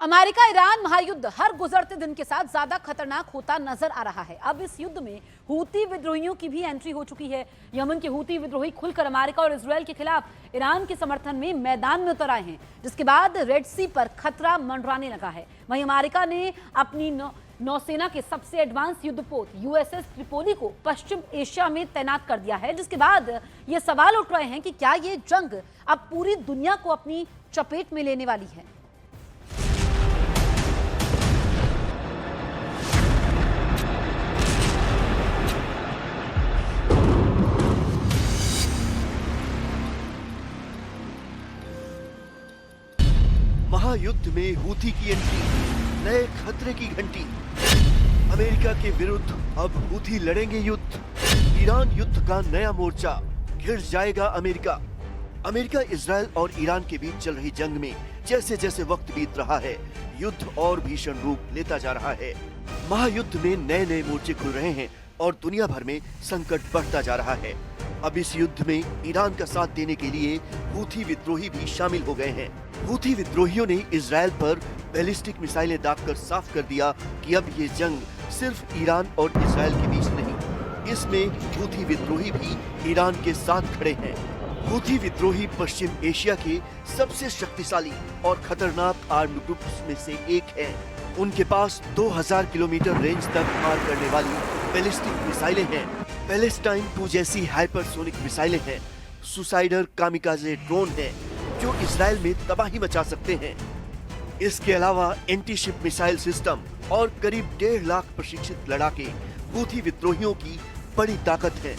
America Iran महायुद्ध हर गुजरते दिन के साथ ज्यादा खतरनाक होता नजर आ रहा है। अब इस युद्ध में हूती विद्रोहियों की भी एंट्री हो चुकी है। यमन के हूती विद्रोही खुलकर अमेरिका और इजरायल के खिलाफ ईरान के समर्थन में मैदान में उतर आए हैं, जिसके बाद रेड सी पर खतरा मंडराने लगा है। वहीं अमेरिका ने अपनी नौसेना के सबसे एडवांस युद्धपोत यूएसएस त्रिपोली को पश्चिम एशिया में तैनात कर दिया है, जिसके बाद ये सवाल उठ रहे हैं कि क्या ये जंग अब पूरी दुनिया को अपनी चपेट में लेने वाली है। महायुद्ध में हूथी की एंट्री, नए खतरे की घंटी। अमेरिका के विरुद्ध अब हूथी लड़ेंगे युद्ध। ईरान युद्ध का नया मोर्चा, घिर जाएगा अमेरिका। अमेरिका इजरायल और ईरान के बीच चल रही जंग में जैसे जैसे वक्त बीत रहा है, युद्ध और भीषण रूप लेता जा रहा है। महायुद्ध में नए नए मोर्चे खुल रहे हैं और दुनिया भर में संकट बढ़ता जा रहा है। अब इस युद्ध में ईरान का साथ देने के लिए हूथी विद्रोही भी शामिल हो गए हैं। हूथी विद्रोहियों ने इजरायल पर बैलिस्टिक मिसाइलें दागकर साफ कर दिया कि अब ये जंग सिर्फ ईरान और इजरायल के बीच नहीं, इसमें हूथी विद्रोही भी ईरान के साथ खड़े हैं। हूथी विद्रोही पश्चिम एशिया के सबसे शक्तिशाली और खतरनाक आर्म्ड ग्रुप्स में से एक है। उनके पास 2000 किलोमीटर रेंज तक पार करने वाली बैलिस्टिक मिसाइलें हैं, पैलेस्टाइन 2 जैसी हाइपरसोनिक मिसाइलें हैं, सुसाइडर कामिकाजे ड्रोन हैं जो इजरायल में तबाही मचा सकते हैं। इसके अलावा एंटी शिप मिसाइल सिस्टम और करीब 1.5 लाख प्रशिक्षित लड़ाके हूथी विद्रोहियों की बड़ी ताकत है।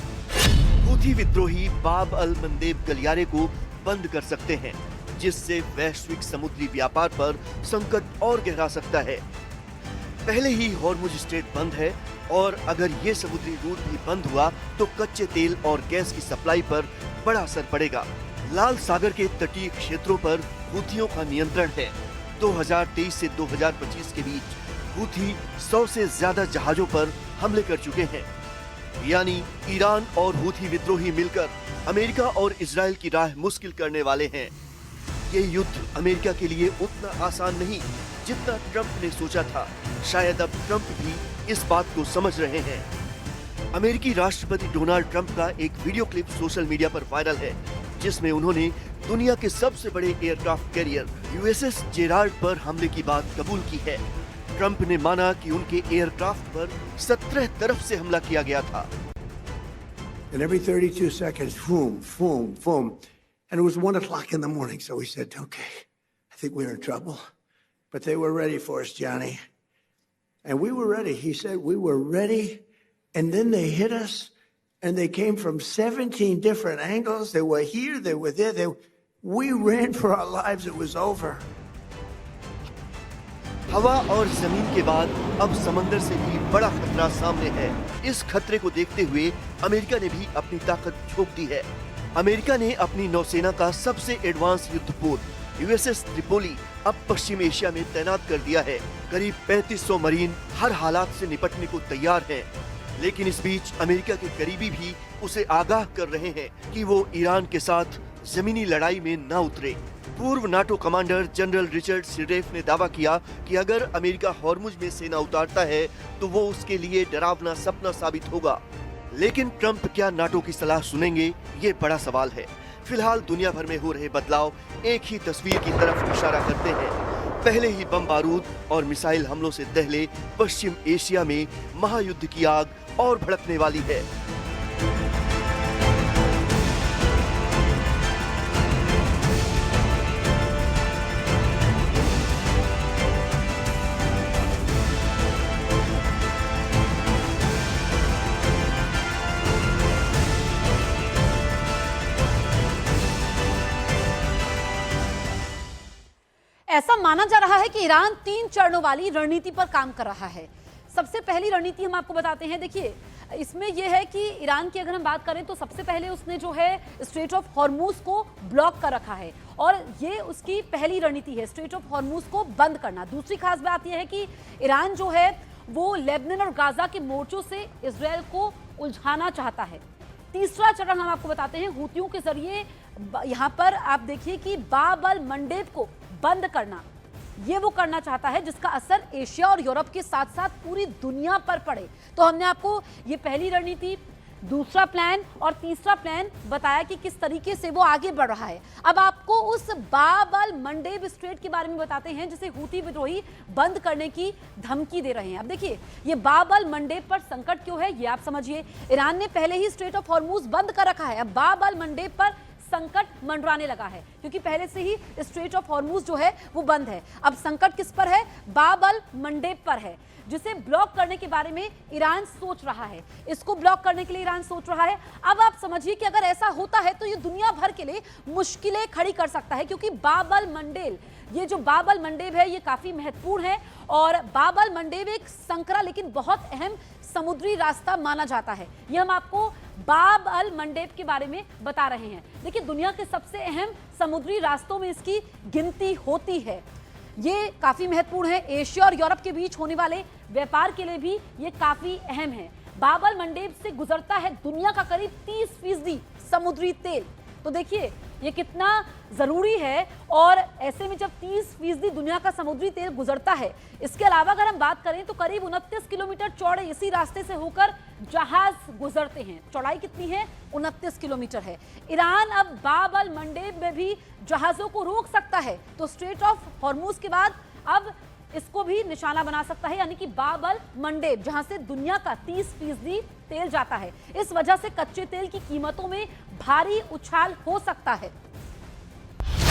हूथी विद्रोही बाब अल मंदेब गलियारे को बंद कर सकते हैं, जिससे वैश्विक समुद्री व्यापार पर संकट और गहरा सकता है। पहले ही हॉर्मुज स्ट्रेट बंद है और अगर ये समुद्री रूट भी बंद हुआ तो कच्चे तेल और गैस की सप्लाई पर बड़ा असर पड़ेगा। लाल सागर के तटीय क्षेत्रों पर हूथियों का नियंत्रण है। 2023 से 2025 के बीच हूथी 100 से ज्यादा जहाजों पर हमले कर चुके हैं। यानी ईरान और हूथी विद्रोही मिलकर अमेरिका और इजरायल की राह मुश्किल करने वाले हैं। ये युद्ध अमेरिका के लिए उतना आसान नहीं जितना ट्रंप ने सोचा था। शायद अब ट्रंप भी इस बात को समझ रहे हैं। अमेरिकी राष्ट्रपति डोनाल्ड ट्रंप का एक वीडियो क्लिप सोशल मीडिया पर वायरल है, जिसमें उन्होंने दुनिया के सबसे बड़े एयरक्राफ्ट कैरियर यूएसएस जेराल्ड पर हमले की बात कबूल की है। ट्रंप ने माना कि उनके एयरक्राफ्ट पर 17 तरफ से हमला किया गया था। And every 32 seconds, boom, boom, boom. And it was 1 o'clock in the morning, so we said, okay, I think we're in trouble. But they were ready for us, Johnny. And we were ready. He said we were ready. And then they hit us. And they came from 17 different angles. They were here, they were there. We ran for our lives. It was over. हवा और जमीन के बाद अब समंदर से भी बड़ा खतरा सामने है। इस खतरे को देखते हुए अमेरिका ने भी अपनी ताकत झोंक दी है। अमेरिका ने अपनी नौसेना का सबसे एडवांस युद्धपोत यूएसएस त्रिपोली अब पश्चिम एशिया में तैनात कर दिया है। करीब 3500 मरीन हर हालात से निपटने को तैयार हैं। लेकिन इस बीच अमेरिका के करीबी भी उसे आगाह कर रहे हैं कि वो ईरान के साथ जमीनी लड़ाई में न उतरे। पूर्व नाटो कमांडर जनरल रिचर्ड सिरेफ ने दावा किया कि अगर अमेरिका हॉर्मुज में सेना उतारता है तो वो उसके लिए डरावना सपना साबित होगा। लेकिन ट्रंप क्या नाटो की सलाह सुनेंगे, ये बड़ा सवाल है। फिलहाल दुनिया भर में हो रहे बदलाव एक ही तस्वीर की तरफ इशारा करते हैं। पहले ही बम बारूद और मिसाइल हमलों से दहले पश्चिम एशिया में महायुद्ध की आग और भड़कने वाली है। ऐसा माना जा रहा है कि ईरान 3 चरणों वाली रणनीति पर काम कर रहा है। सबसे पहली रणनीति हम आपको बताते हैं। देखिए, इसमें यह है कि ईरान की अगर हम बात करें तो सबसे पहले उसने जो है स्ट्रेट ऑफ हॉर्मुज को ब्लॉक कर रखा है और ये उसकी पहली रणनीति है, स्ट्रेट ऑफ हॉर्मुज को बंद करना। दूसरी खास बात यह है कि ईरान जो है वो लेबनान और गाजा के मोर्चों से इजरायल को उलझाना चाहता है। तीसरा चरण हम आपको बताते हैं, हूतियों के जरिए यहाँ पर आप देखिए कि बाब अल मंडेब को बंद करना। ये वो करना चाहता है जिसका असर एशिया और यूरोप के साथ साथ पूरी दुनिया पर पड़े। तो हमने आपको ये पहली रणनीति, दूसरा प्लान और तीसरा प्लान बताया कि किस तरीके से वो आगे बढ़ रहा है। अब आपको उस बाब अल मंडेब स्ट्रेट के बारे में बताते हैं जिसे हूती विद्रोही बंद करने की धमकी दे रहे हैं। अब देखिए, ये बाब अल मंडेब पर संकट क्यों है ये आप समझिए। ईरान ने पहले ही स्ट्रेट ऑफ हॉर्मूज बंद कर रखा है, अब बाब अल मंडेब पर संकट मंडराने लगा है क्योंकि पहले से ही स्ट्रेट ऑफ हॉर्मूज जो है वो बंद है। अब संकट किस पर है? बाब अल मंडेब पर है, जिसे ब्लॉक करने के बारे में ईरान सोच रहा है। इसको ब्लॉक करने के लिए ईरान सोच रहा है। अब आप समझिए कि अगर ऐसा होता है तो ये दुनिया भर के लिए मुश्किलें खड़ी कर सकता है, क्योंकि बाब अल मंडेब, ये जो बाब अल मंडेब है ये काफी महत्वपूर्ण है और बाब अल मंडेब एक संकरा लेकिन बहुत अहम समुद्री रास्ता माना जाता है। ये हम आपको बाब अल मंडेब के बारे में बता रहे हैं। देखिए, दुनिया के सबसे अहम समुद्री रास्तों में इसकी गिनती होती है। ये काफी महत्वपूर्ण है, एशिया और यूरोप के बीच होने वाले व्यापार के लिए भी ये काफी अहम है। बाब अल मंडेब से गुजरता है दुनिया का करीब 30% समुद्री तेल। तो देखिए ये कितना जरूरी है, और ऐसे में जब 30% दुनिया का समुद्री तेल गुजरता है, इसके अलावा अगर हम बात करें तो करीब 29 किलोमीटर चौड़े इसी रास्ते से होकर जहाज गुजरते हैं। चौड़ाई कितनी है? 29 किलोमीटर है। ईरान अब बाब अल मंडेब में भी जहाजों को रोक सकता है, तो स्ट्रेट ऑफ हॉर्मूज के बाद अब इसको भी निशाना बना सकता है, यानी कि बाब अल मंडेब जहां से दुनिया का 30% तेल जाता है। इस वजह से कच्चे तेल की कीमतों में भारी उछाल हो सकता है।